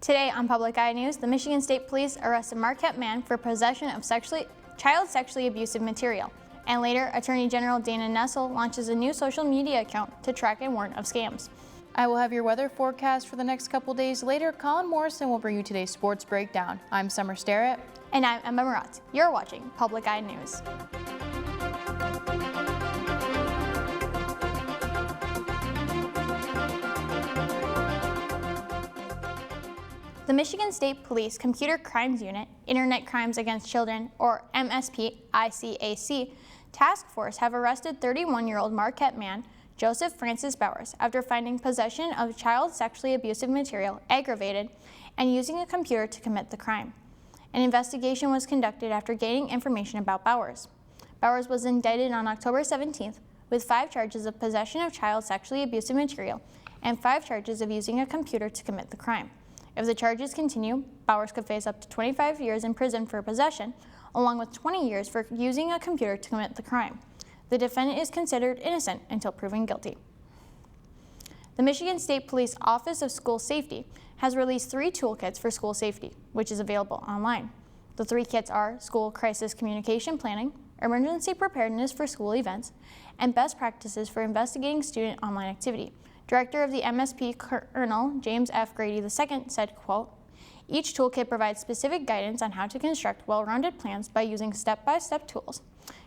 Today on Public Eye News, the Michigan State Police arrested Marquette man for possession of child sexually abusive material. And later, Attorney General Dana Nessel launches a new social media account to track and warn of scams. I will have your weather forecast for the next couple days. Later, Colin Morrison will bring you today's sports breakdown. I'm Summer Starrett. And I'm Emma Marat. You're watching Public Eye News. The Michigan State Police Computer Crimes Unit, Internet Crimes Against Children, or MSP-ICAC, task force have arrested 31-year-old Marquette man Joseph Francis Bowers after finding possession of child sexually abusive material aggravated and using a computer to commit the crime. An investigation was conducted after gaining information about Bowers. Bowers was indicted on October 17th with 5 charges of possession of child sexually abusive material and 5 charges of using a computer to commit the crime. If the charges continue, Bowers could face up to 25 years in prison for possession, along with 20 years for using a computer to commit the crime. The defendant is considered innocent until proven guilty. The Michigan State Police Office of School Safety has released 3 toolkits for school safety, which is available online. The 3 kits are School Crisis Communication Planning, Emergency Preparedness for School Events, and Best Practices for Investigating Student Online Activity. Director of the MSP, Colonel James F. Grady II said, quote, "Each toolkit provides specific guidance on how to construct well-rounded plans by using step-by-step tools,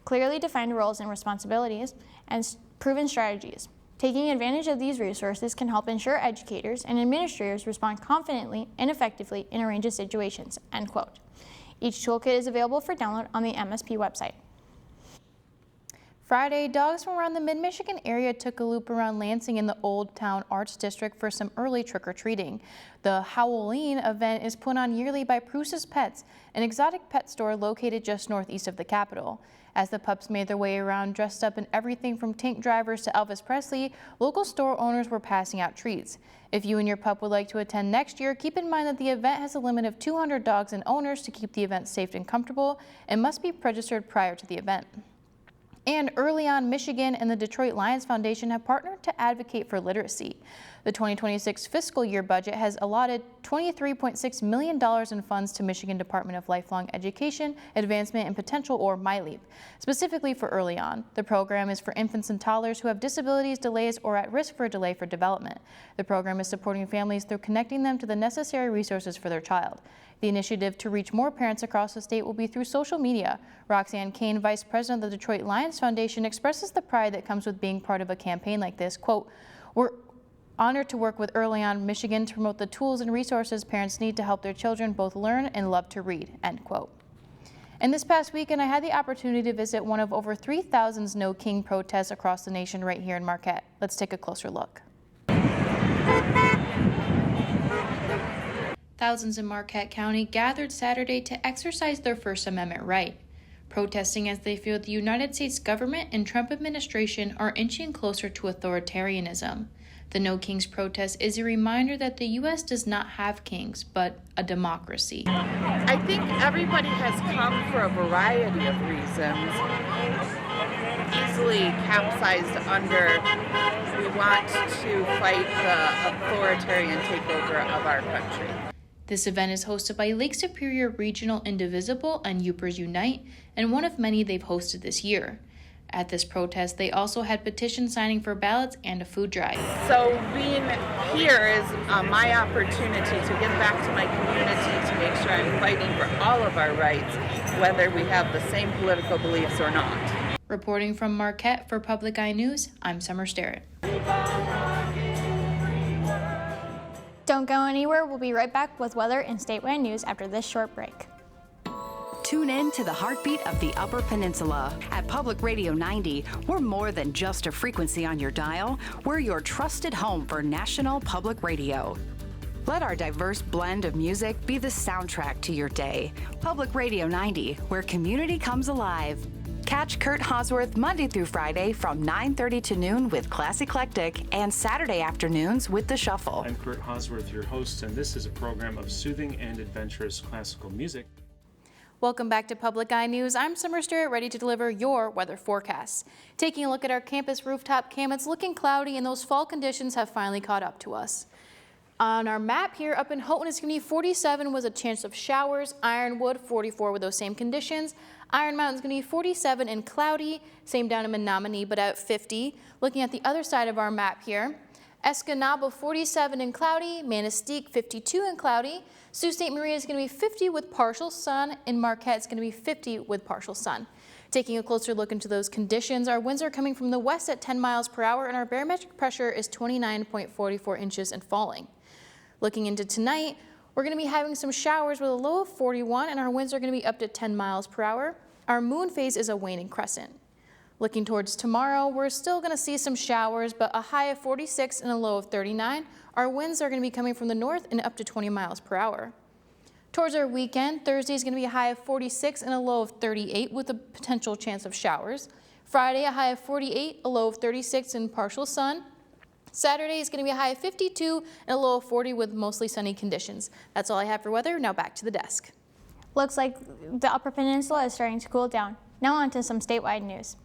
clearly defined roles and responsibilities, and proven strategies. Taking advantage of these resources can help ensure educators and administrators respond confidently and effectively in a range of situations," end quote. Each toolkit is available for download on the MSP website. Friday, dogs from around the mid-Michigan area took a loop around Lansing in the Old Town Arts District for some early trick-or-treating. The Halloween event is put on yearly by Prusa's Pets, an exotic pet store located just northeast of the Capitol. As the pups made their way around dressed up in everything from tank drivers to Elvis Presley, local store owners were passing out treats. If you and your pup would like to attend next year, keep in mind that the event has a limit of 200 dogs and owners to keep the event safe and comfortable and must be registered prior to the event. And Early On Michigan and the Detroit Lions Foundation have partnered to advocate for literacy. The 2026 fiscal year budget has allotted $23.6 million in funds to Michigan Department of Lifelong Education, Advancement and Potential, or MyLeap, specifically for Early On. The program is for infants and toddlers who have disabilities, delays, or at risk for a delay for development. The program is supporting families through connecting them to the necessary resources for their child. The initiative to reach more parents across the state will be through social media. Roxanne Kane, Vice President of the Detroit Lions Foundation, expresses the pride that comes with being part of a campaign like this. Quote, "We're honored to work with Early On Michigan to promote the tools and resources parents need to help their children both learn and love to read," end quote. And this past weekend, I had the opportunity to visit one of over 3,000 No King protests across the nation right here in Marquette. Let's take a closer look. Thousands in Marquette County gathered Saturday to exercise their First Amendment right, protesting as they feel the United States government and Trump administration are inching closer to authoritarianism. The No Kings protest is a reminder that the U.S. does not have kings, but a democracy. I think everybody has come for a variety of reasons, easily capsized under we want to fight the authoritarian takeover of our country. This event is hosted by Lake Superior Regional Indivisible and Yoopers Unite, and one of many they've hosted this year. At this protest, they also had petition signing for ballots and a food drive. So being here is my opportunity to give back to my community to make sure I'm fighting for all of our rights, whether we have the same political beliefs or not. Reporting from Marquette for Public Eye News, I'm Summer Starrett. Don't go anywhere. We'll be right back with weather and statewide news after this short break. Tune in to the heartbeat of the Upper Peninsula. At Public Radio 90, we're more than just a frequency on your dial. We're your trusted home for national public radio. Let our diverse blend of music be the soundtrack to your day. Public Radio 90, where community comes alive. Catch Kurt Hosworth Monday through Friday from 9:30 to noon with Class Eclectic and Saturday afternoons with The Shuffle. I'm Kurt Hosworth, your host, and this is a program of soothing and adventurous classical music. Welcome back to Public Eye News. I'm Summer Starrett, ready to deliver your weather forecasts. Taking a look at our campus rooftop cam, it's looking cloudy and those fall conditions have finally caught up to us. On our map here, up in Houghton, it's going to be 47 with a chance of showers. Ironwood, 44 with those same conditions. Iron Mountain's going to be 47 and cloudy. Same down in Menominee, but at 50. Looking at the other side of our map here, Escanaba, 47 and cloudy. Manistee, 52 and cloudy. Sault Ste. Marie is going to be 50 with partial sun, and Marquette is going to be 50 with partial sun. Taking a closer look into those conditions, our winds are coming from the west at 10 miles per hour, and our barometric pressure is 29.44 inches and falling. Looking into tonight, we're going to be having some showers with a low of 41, and our winds are going to be up to 10 miles per hour. Our moon phase is a waning crescent. Looking towards tomorrow, we're still going to see some showers, but a high of 46 and a low of 39. Our winds are going to be coming from the north and up to 20 miles per hour. Towards our weekend, Thursday is going to be a high of 46 and a low of 38 with a potential chance of showers. Friday, a high of 48, a low of 36 and partial sun. Saturday is going to be a high of 52 and a low of 40 with mostly sunny conditions. That's all I have for weather. Now back to the desk. Looks like the Upper Peninsula is starting to cool down. Now on to some statewide news.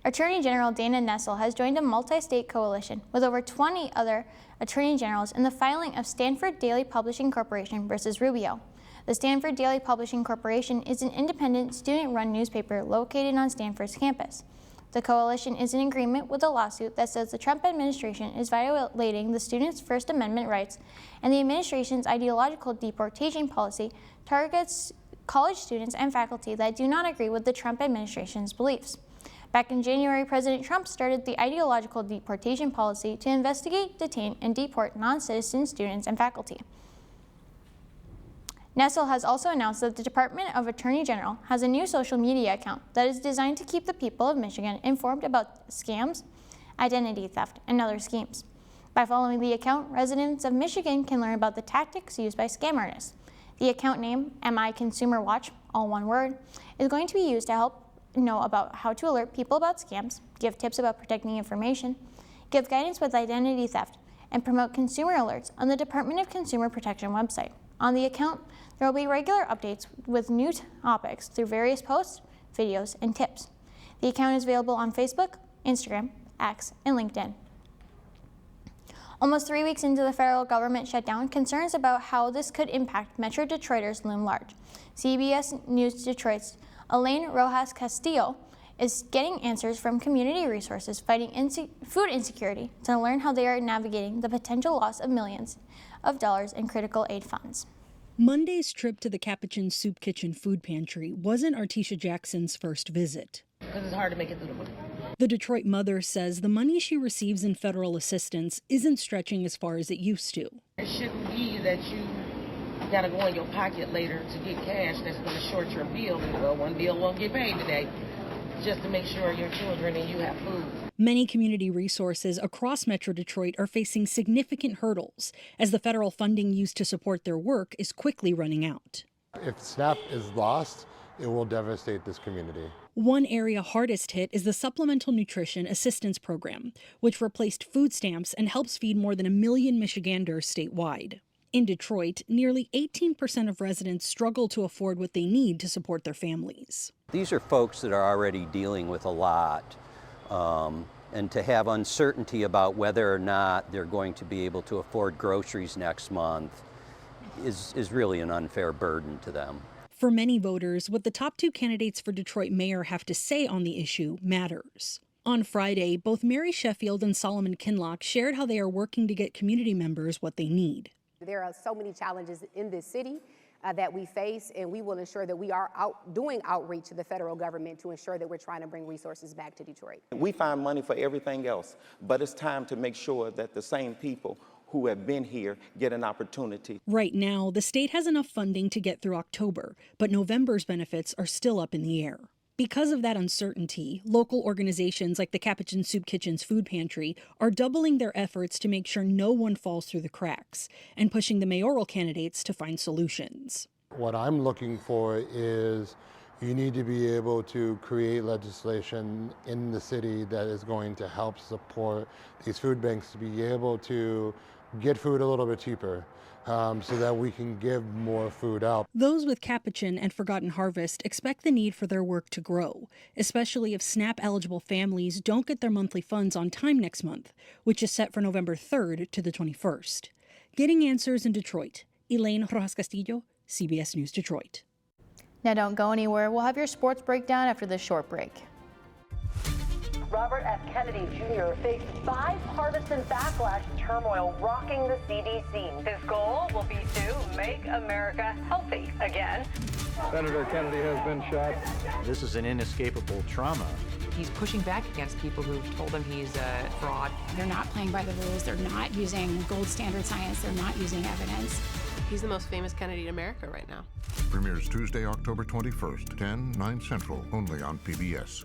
Attorney General Dana Nessel has joined a multi-state coalition with over 20 other attorney generals in the filing of Stanford Daily Publishing Corporation versus Rubio. The Stanford Daily Publishing Corporation is an independent student-run newspaper located on Stanford's campus. The coalition is in agreement with a lawsuit that says the Trump administration is violating the students' First Amendment rights, and the administration's ideological deportation policy targets college students and faculty that do not agree with the Trump administration's beliefs. Back in January, President Trump started the ideological deportation policy to investigate, detain, and deport non-citizen students and faculty. Nessel has also announced that the Department of Attorney General has a new social media account that is designed to keep the people of Michigan informed about scams, identity theft, and other schemes. By following the account, residents of Michigan can learn about the tactics used by scam artists. The account name, MI Consumer Watch, all one word, is going to be used to help know about how to alert people about scams, give tips about protecting information, give guidance with identity theft, and promote consumer alerts on the Department of Consumer Protection website. On the account, there will be regular updates with new topics through various posts, videos, and tips. The account is available on Facebook, Instagram, X, and LinkedIn. Almost 3 weeks into the federal government shutdown, concerns about how this could impact Metro Detroiters loom large. CBS News Detroit's Elaine Rojas Castillo is getting answers from community resources fighting food insecurity to learn how they are navigating the potential loss of millions of dollars in critical aid funds. Monday's trip to the Capuchin Soup Kitchen food pantry wasn't Artisha Jackson's first visit. Because it's hard to make it through the month. The Detroit mother says the money she receives in federal assistance isn't stretching as far as it used to. It shouldn't be that you got to go in your pocket later to get cash that's going to short your bill. And well, one bill won't get paid today, just to make sure your children and you have food. Many community resources across Metro Detroit are facing significant hurdles as the federal funding used to support their work is quickly running out. If SNAP is lost, it will devastate this community. One area hardest hit is the Supplemental Nutrition Assistance Program, which replaced food stamps and helps feed more than 1 million Michiganders statewide. In Detroit, nearly 18% of residents struggle to afford what they need to support their families. These are folks that are already dealing with a lot, and to have uncertainty about whether or not they're going to be able to afford groceries next month is really an unfair burden to them. For many voters, what the top two candidates for Detroit mayor have to say on the issue matters. On Friday, both Mary Sheffield and Solomon Kinloch shared how they are working to get community members what they need. There are so many challenges in this city that we face, and we will ensure that we are doing outreach to the federal government to ensure that we're trying to bring resources back to Detroit. We find money for everything else, but it's time to make sure that the same people who have been here get an opportunity. Right now, the state has enough funding to get through October, but November's benefits are still up in the air. Because of that uncertainty, local organizations like the Capuchin Soup Kitchen's food pantry are doubling their efforts to make sure no one falls through the cracks and pushing the mayoral candidates to find solutions. What I'm looking for is you need to be able to create legislation in the city that is going to help support these food banks to be able to get food a little bit cheaper. So that we can give more food out. Those with Capuchin and Forgotten Harvest expect the need for their work to grow, especially if SNAP-eligible families don't get their monthly funds on time next month, which is set for November 3rd to the 21st. Getting answers in Detroit. Elaine Rojas Castillo, CBS News Detroit. Now don't go anywhere. We'll have your sports breakdown after this short break. Robert F. Kennedy Jr. faced bipartisan backlash turmoil rocking the CDC. His goal will be to make America healthy again. Senator Kennedy has been shot. This is an inescapable trauma. He's pushing back against people who've told him he's a fraud. They're not playing by the rules. They're not using gold standard science. They're not using evidence. He's the most famous Kennedy in America right now. Premieres Tuesday, October 21st, 10, 9 Central, only on PBS.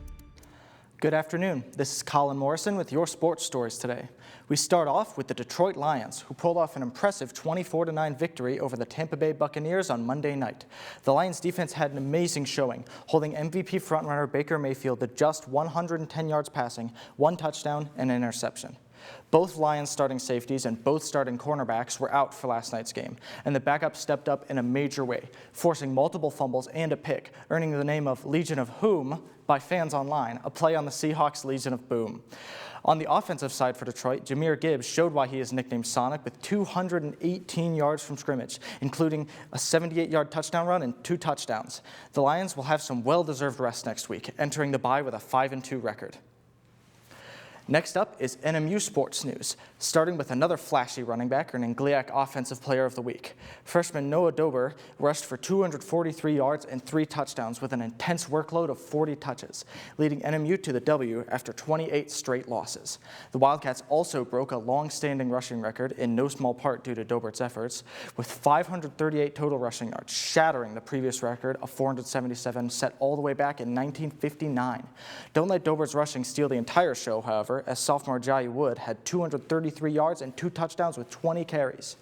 Good afternoon. This is Colin Morrison with your sports stories today. We start off with the Detroit Lions, who pulled off an impressive 24-9 victory over the Tampa Bay Buccaneers on Monday night. The Lions defense had an amazing showing, holding MVP frontrunner Baker Mayfield to just 110 yards passing, 1 touchdown, and an interception. Both Lions starting safeties and both starting cornerbacks were out for last night's game, and the backup stepped up in a major way, forcing multiple fumbles and a pick, earning the name of Legion of Whom by fans online, a play on the Seahawks' Legion of Boom. On the offensive side for Detroit, Jahmyr Gibbs showed why he is nicknamed Sonic with 218 yards from scrimmage, including a 78-yard touchdown run and 2 touchdowns. The Lions will have some well-deserved rest next week, entering the bye with a 5-2 record. Next up is NMU sports news, starting with another flashy running back earning GLIAC Offensive Player of the Week. Freshman Noah Dober rushed for 243 yards and 3 touchdowns with an intense workload of 40 touches, leading NMU to the W after 28 straight losses. The Wildcats also broke a long-standing rushing record, in no small part due to Dobert's efforts, with 538 total rushing yards, shattering the previous record of 477 set all the way back in 1959. Don't let Dobert's rushing steal the entire show, however, as sophomore Jai Wood had 233 yards and 2 touchdowns with 20 carries.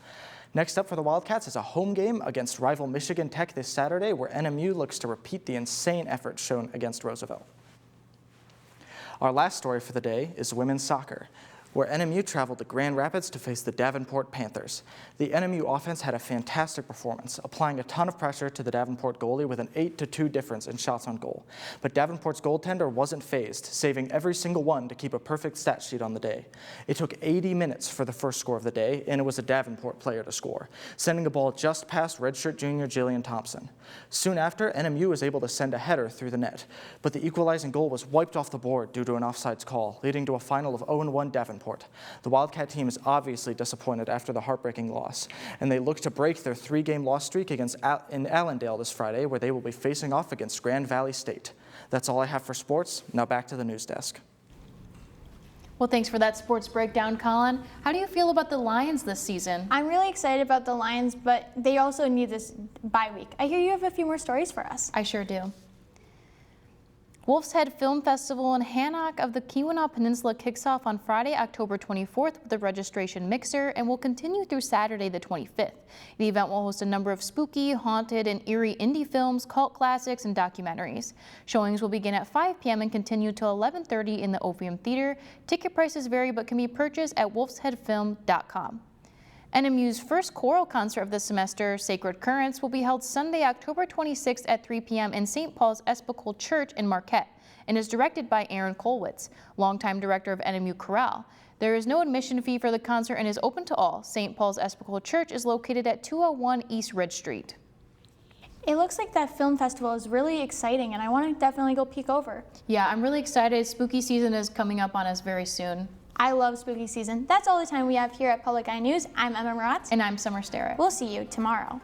Next up for the Wildcats is a home game against rival Michigan Tech this Saturday, where NMU looks to repeat the insane effort shown against Roosevelt. Our last story for the day is women's soccer, where NMU traveled to Grand Rapids to face the Davenport Panthers. The NMU offense had a fantastic performance, applying a ton of pressure to the Davenport goalie with an 8-2 difference in shots on goal. But Davenport's goaltender wasn't fazed, saving every single one to keep a perfect stat sheet on the day. It took 80 minutes for the first score of the day, and it was a Davenport player to score, sending the ball just past redshirt junior Jillian Thompson. Soon after, NMU was able to send a header through the net, but the equalizing goal was wiped off the board due to an offsides call, leading to a final of 0-1 Davenport. The Wildcat team is obviously disappointed after the heartbreaking loss, and they look to break their 3-game loss streak in Allendale this Friday, where they will be facing off against Grand Valley State. That's all I have for sports. Now back to the news desk. Well, thanks for that sports breakdown, Colin. How do you feel about the Lions this season? I'm really excited about the Lions, but they also need this bye week. I hear you have a few more stories for us. I sure do. Wolf's Head Film Festival in Hancock of the Keweenaw Peninsula kicks off on Friday, October 24th with a registration mixer and will continue through Saturday the 25th. The event will host a number of spooky, haunted, and eerie indie films, cult classics, and documentaries. Showings will begin at 5 p.m. and continue till 11:30 in the Ophium Theater. Ticket prices vary but can be purchased at wolfsheadfilm.com. NMU's first choral concert of the semester, Sacred Currents, will be held Sunday, October 26th at 3 p.m. in St. Paul's Episcopal Church in Marquette and is directed by Aaron Kolwitz, longtime director of NMU Chorale. There is no admission fee for the concert and is open to all. St. Paul's Episcopal Church is located at 201 East Ridge Street. It looks like that film festival is really exciting, and I want to definitely go peek over. Yeah, I'm really excited. Spooky season is coming up on us very soon. I love spooky season. That's all the time we have here at Public Eye News. I'm Emma Maratz. And I'm Summer Sterrett. We'll see you tomorrow.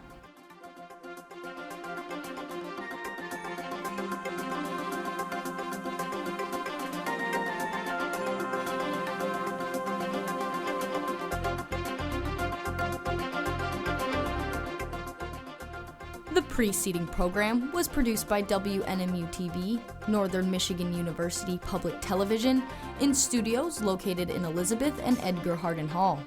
The preceding program was produced by WNMU-TV, Northern Michigan University Public Television, in studios located in Elizabeth and Edgar Hardin Hall.